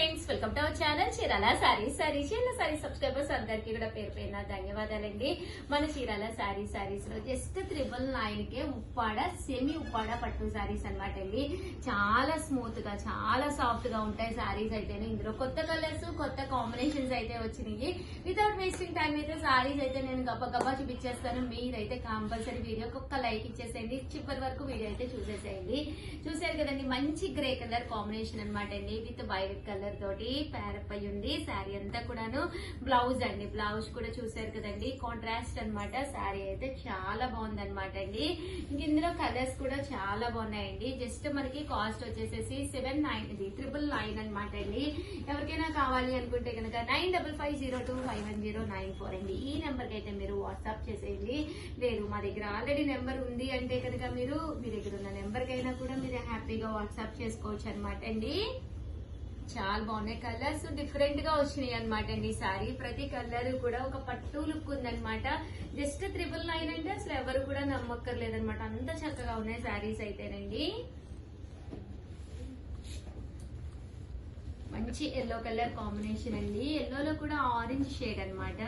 Friends, welcome to our channel Chirala saris. Chirala saris subscribers అందరికీ కూడా పేరు పేరున ధన్యవాదాలండి. మన చీరాల సారీస్ లో జస్ట్ 999 కే ఉప్పాడ సెమీ ఉప్పాడ పట్టు సారీస్ అనమాట అండి. చాలా స్మూత్ గా చాలా సాఫ్ట్ గా ఉంటాయి సారీస్ అయితే. ఇందులో కొత్త కలర్స్ కొత్త కాంబినేషన్స్ అయితే వచ్చినాయి. వితౌట్ వేస్టింగ్ టైం అయితే సారీస్ అయితే నేను గబ్బా చూపించేస్తాను. మీరైతే కంపల్సరీ వీడియోకి ఒక్క లైక్ ఇచ్చేసేయండి. చివరి వరకు వీడియో అయితే చూసేసేయండి. చూసారు కదండి, మంచి గ్రే కలర్ కాంబినేషన్ అనమాట అండి. విత్ వైలెట్ కలర్ తోటి ప్యారప్ అయి ఉంది శారీ అంతా కూడాను. బ్లౌజ్ అండి, బ్లౌజ్ కూడా చూసారు కదండి, కాంట్రాస్ట్ అనమాట. శారీ అయితే చాలా బాగుంది అనమాట అండి. ఇందులో కలర్స్ కూడా చాలా బాగున్నాయండి. జస్ట్ మనకి కాస్ట్ వచ్చేసేసి 799 అనమాట అండి. ఎవరికైనా కావాలి అనుకుంటే కనుక 9550251094 అండి. ఈ నెంబర్ కి అయితే మీరు వాట్సాప్ చేసేయండి. లేదు మా దగ్గర ఆల్రెడీ నెంబర్ ఉంది అంటే కనుక మీరు మీ దగ్గర ఉన్న నెంబర్ కైనా కూడా మీరు హ్యాపీగా వాట్సాప్ చేసుకోవచ్చు అనమాట అండి. చాలా బాగున్నాయి కలర్స్, డిఫరెంట్ గా వచ్చినాయి అనమాట అండి. సారీ ప్రతి కలర్ కూడా ఒక పట్టు లుక్ ఉందనమాట. జస్ట్ 999 అంటే అసలు ఎవరు కూడా నమ్మక్కర్లేదనమాట. అంత చక్కగా ఉన్నాయి సారీస్ అయితేనండి. మంచి ఎల్లో కలర్ కాంబినేషన్ అండి. ఎల్లోలో కూడా ఆరెంజ్ షేడ్ అనమాట.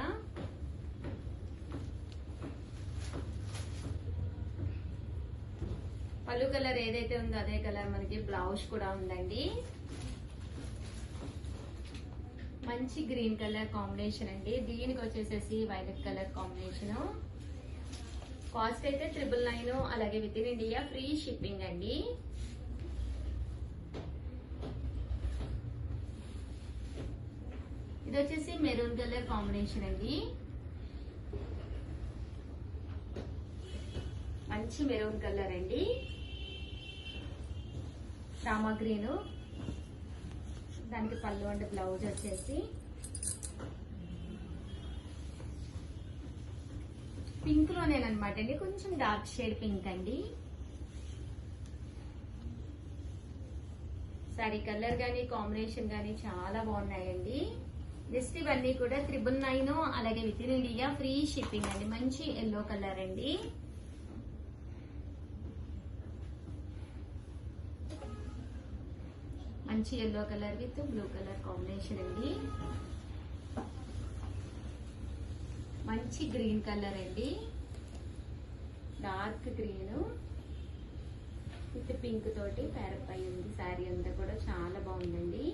పళ్ళు కలర్ ఏదైతే ఉందో అదే కలర్ మనకి బ్లౌజ్ కూడా ఉందండి. మంచి గ్రీన్ కలర్ కాంబినేషన్ అండి. దీనికి వచ్చేసేసి వైలెట్ కలర్ కాంబినేషన్. కాస్ట్ అయితే 999, అలాగే with in India free shipping అండి. ఇది వచ్చేసి మెరూన్ కలర్ కాంబినేషన్ అండి. మంచి మెరూన్ కలర్ అండి. రామా గ్రీన్, దానికి పళ్ళు అండ్ బ్లౌజ్ వచ్చేసి పింక్ లోనేనమాట అండి. కొంచెం డార్క్ షేడ్ పింక్ అండి. సారీ కలర్ గానీ కాంబినేషన్ గానీ చాలా బాగున్నాయండి. జస్ట్ ఇవన్నీ కూడా 999, అలాగే with in India free shipping అండి. మంచి ఎల్లో కలర్ అండి. మంచి yellow colour with blue colour combination అండి. మంచి గ్రీన్ కలర్ అండి, డార్క్ గ్రీన్ విత్ పింక్ తోటి ప్యారప్ అయి ఉంది. శారీ అంతా కూడా చాలా బాగుందండి.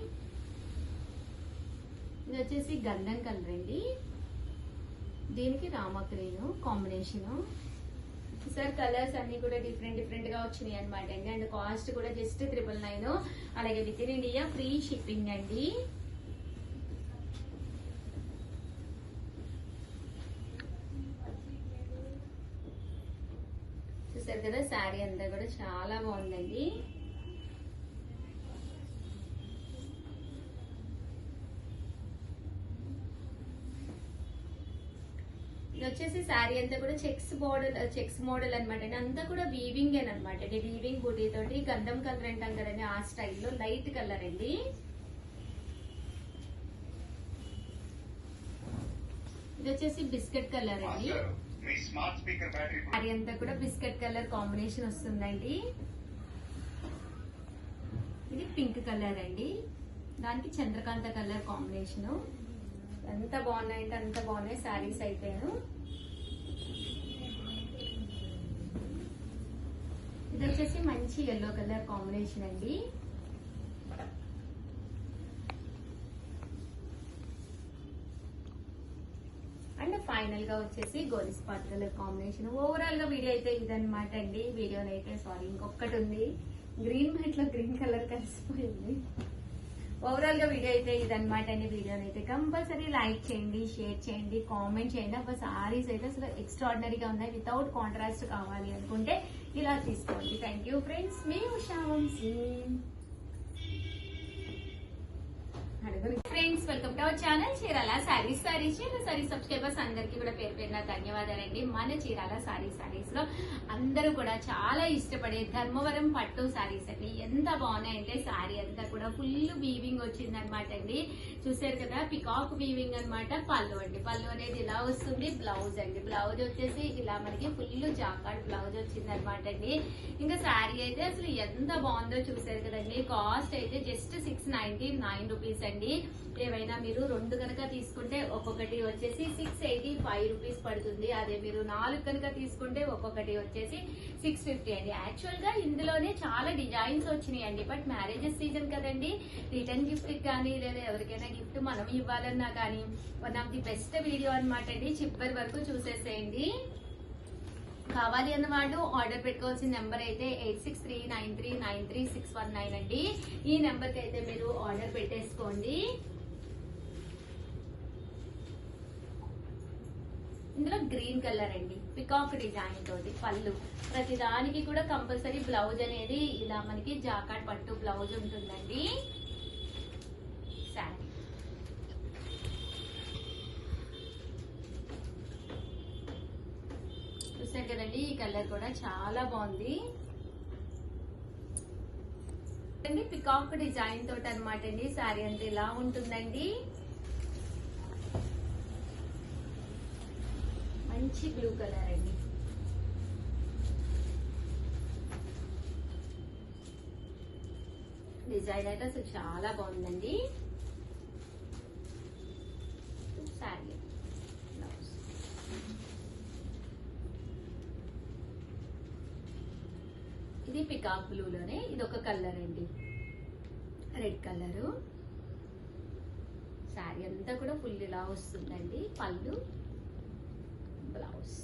ఇది వచ్చేసి గంధం కలర్ అండి. దీనికి Rama green combination. Sir colours అన్ని కూడా డిఫరెంట్ గా వచ్చినాయి అనమాట అండి. అండ్ కాస్ట్ కూడా జస్ట్ 999, అలాగే with in India free shipping అండి. చూసారు కదా, శారీ అంతా కూడా చాలా బాగుందండి. ఇది వచ్చేసి శారీ అంతా కూడా చెక్స్ మోడల్ అనమాట అండి. అంతా కూడా వీవింగ్ అనమాట అండి. వీవింగ్ బూటీ తోటి గంధం కలర్ అంటాం కదండి, ఆ స్టైల్లో లైట్ కలర్ అండి. ఇది వచ్చేసి బిస్కెట్ కలర్ అండి. శారీ అంతా కూడా బిస్కెట్ కలర్ కాంబినేషన్ వస్తుందండి. ఇది పింక్ కలర్ అండి, దానికి చంద్రకాంత కలర్ కాంబినేషన్. ఎంత బాగున్నాయంటే అంత బాగున్నాయి శారీస్ అయితేను. ఇది వచ్చేసి మంచి ఎల్లో కలర్ కాంబినేషన్ అండి. అండ్ ఫైనల్ గా వచ్చేసి gold spot colour combination. Overall గా వీడియో అయితే ఇదనమాట అండి. వీడియోనైతే సారీ ఇంకొకటి ఉంది, గ్రీన్ మ్యాట్ లో గ్రీన్ కలర్ కలిసిపోయింది. ఓవరాల్ గా వీడియో అయితే ఇదనమాట అండి. వీడియోని అయితే కంపల్సరీ లైక్ చేయండి, షేర్ చేయండి, కామెంట్ చేయండి. అబ్బా సారీస్ అయితే అసలు ఎక్స్ట్రాడినరీగా ఉన్నాయి. వితౌట్ కాంట్రాస్ట్ కావాలి అనుకుంటే ఇలా తీసుకోండి. థ్యాంక్ యూ ఫ్రెండ్స్, మీ Usha Vamshi. Friends, welcome to our channel Chirala saris. Chirala subscribers అందరికీ కూడా పేరు పేరున ధన్యవాదాలండి. మన చీరాల సారీస్ లో అందరూ కూడా చాలా ఇష్టపడే ధర్మవరం పట్టు సారీస్ అండి. ఎంత బాగున్నాయంటే సారీ అంతా కూడా ఫుల్ వీవింగ్ వచ్చింది అనమాట అండి. చూసారు కదా, పికాక్ వీవింగ్ అనమాట. పళ్ళు అండి, పళ్ళు అనేది ఇలా వస్తుంది. బ్లౌజ్ అండి, బ్లౌజ్ వచ్చేసి ఇలా మనకి ఫుల్ జాకార్డ్ బ్లౌజ్ వచ్చింది అనమాట అండి. ఇంకా సారీ అయితే అసలు ఎంత బాగుందో చూసారు కదండి. కాస్ట్ అయితే జస్ట్ 699 రూపీస్ అండి. ఏవైనా మీరు 2 కనుక తీసుకుంటే ఒక్కొక్కటి వచ్చేసి 685 రూపీస్ పడుతుంది. అదే మీరు 4 కనుక తీసుకుంటే ఒక్కొక్కటి వచ్చేసి 650 అండి. యాక్చువల్ గా ఇందులోనే చాలా డిజైన్స్ వచ్చినాయి అండి. బట్ మ్యారేజెస్ సీజన్ కదండి, రిటర్న్ గిఫ్ట్ కానీ లేదా ఎవరికైనా గిఫ్ట్ మనం ఇవ్వాలన్నా కానీ one of the best video అనమాట అండి. చివరి వరకు చూసేసేయండి. కావాలి అన్న వాళ్ళు ఆర్డర్ పెట్టుకోవాల్సిన నెంబర్ అయితే 8639393619 అండి. ఈ నెంబర్ కి అయితే మీరు ఆర్డర్ పెట్టేసుకోండి. ఇందులో గ్రీన్ కలర్ అండి, పికాక్ డిజైన్ తోటి పళ్ళు. ప్రతి దానికి కూడా కంపల్సరీ బ్లౌజ్ అనేది ఇలా మనకి జాకార్డ్ పట్టు బ్లౌజ్ ఉంటుందండి. శారీ చూసారు కదండి, ఈ కలర్ కూడా చాలా బాగుంది అండి. పికాక్ డిజైన్ తోటి అనమాట అండి. శారీ అంతా ఇలా ఉంటుందండి. మంచి బ్లూ కలర్ అండి. డిజైన్ అయితే అసలు చాలా బాగుందండి. శారీ ఇది పికాక్ బ్లూ లోనే ఇది ఒక కలర్ అండి, రెడ్ కలరు. శారీ అంతా కూడా ఫుల్ ఇలా వస్తుందండి. పళ్ళు, బ్లౌజ్.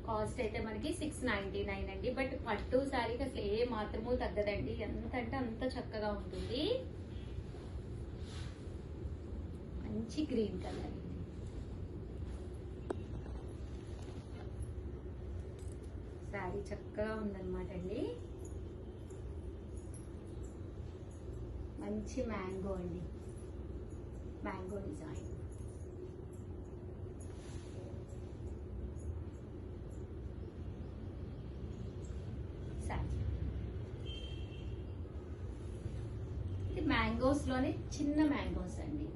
కాస్ట్ అయితే మనకి 699 అండి. బట్ పట్టు శారీకి అసలు ఏ మాత్రమూ తగ్గదండి. ఎంత అంటే అంత చక్కగా ఉంటుంది. మంచి గ్రీన్ కలర్ అండి. శారీ చక్కగా ఉందన్నమాట అండి. మంచి మ్యాంగో అండి, మ్యాంగో డిజైన్. ఇది మ్యాంగోస్ లోనే చిన్న మ్యాంగోస్ అండి.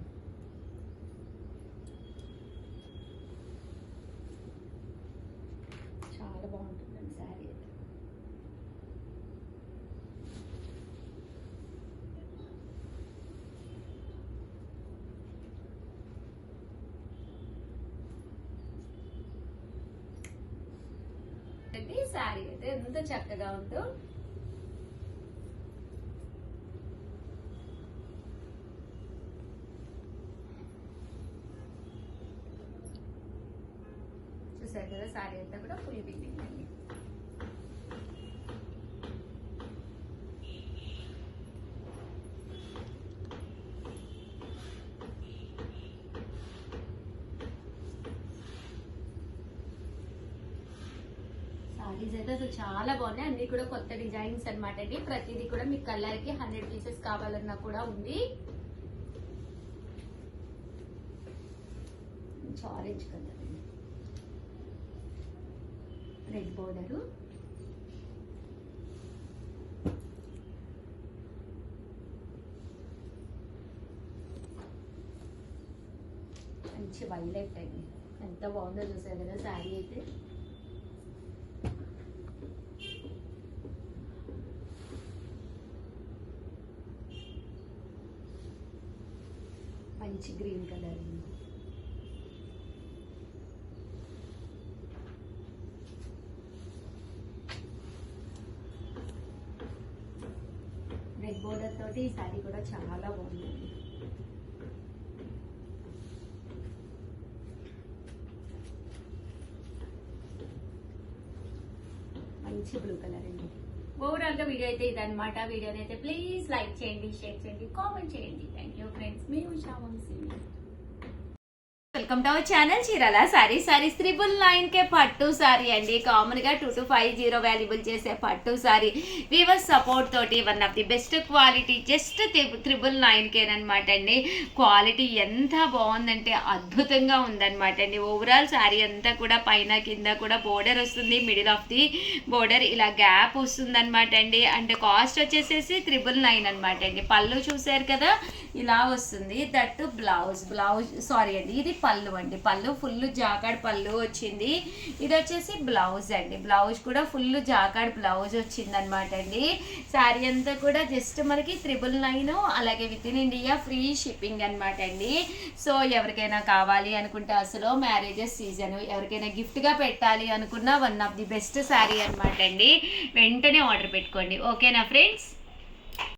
చాలా బాగుంటుందండి శారీ అయితే. శారీ అయితే ఎంత చక్కగా ఉందో. చూసారు కదా, శారీ అంతా కూడా ఫుల్ బిల్డింగ్ అండి. సారీస్ అయితే అసలు చాలా బాగున్నాయి. అన్ని కూడా కొత్త డిజైన్స్ అనమాట అండి. ప్రతిదీ కూడా మీకు కలర్ కి 100 పీసెస్ కావాలన్నా కూడా ఉంది. ఆరెంజ్ కలర్ అండి, రెడ్ బోర్డరు. మంచి వైలెట్ అండి. ఎంత బాగుందో చూసారు కదా శారీ అయితే. మంచి గ్రీన్ కలర్ అండి. రెడ్ బోర్డర్ తోటి ఈ శారీ కూడా చాలా బాగుందండి. మంచి బ్లూ కలర్ అండి. ఓవరాల్ గా వీడియో అయితే ఇదన్నమాట. వీడియోని అయితే ప్లీజ్ లైక్ చేయండి, షేర్ చేయండి, కామెంట్ చేయండి. Thank you friends. మీ Usha Vamshi. Welcome to our channel Chirala saris 999 కే పట్టు సారీ అండి. కామన్ గా 2250 వాల్యుబుల్ చేసే పట్టు సారీ వీవర్స్ సపోర్ట్ తోటి one of the best quality just 999 కేనమాట అండి. క్వాలిటీ ఎంత బాగుందంటే అద్భుతంగా ఉందన్నమాట అండి. ఓవరాల్ సారీ అంతా కూడా పైన కింద కూడా బోర్డర్ వస్తుంది, మిడిల్ ఆఫ్ ది బోర్డర్ ఇలా గ్యాప్ వస్తుంది అనమాట అండి. అంటే కాస్ట్ వచ్చేసేసి 999 అనమాట అండి. పళ్ళు చూసారు కదా ఇలా వస్తుంది. దట్టు బ్లౌజ్ సారీ అండి, ఇది పళ్ళు అండి. పళ్ళు ఫుల్ జాకాడ్ పళ్ళు వచ్చింది. ఇది వచ్చేసి బ్లౌజ్ అండి. బ్లౌజ్ కూడా ఫుల్ జాకాడ్ బ్లౌజ్ వచ్చింది అనమాట అండి. శారీ అంతా కూడా జస్ట్ మనకి 999, అలాగే with in India free shipping అనమాట అండి. సో ఎవరికైనా కావాలి అనుకుంటే అసలు మ్యారేజెస్ సీజన్, ఎవరికైనా గిఫ్ట్గా పెట్టాలి అనుకున్న one of the best sari అనమాట అండి. వెంటనే ఆర్డర్ పెట్టుకోండి. ఓకేనా ఫ్రెండ్స్?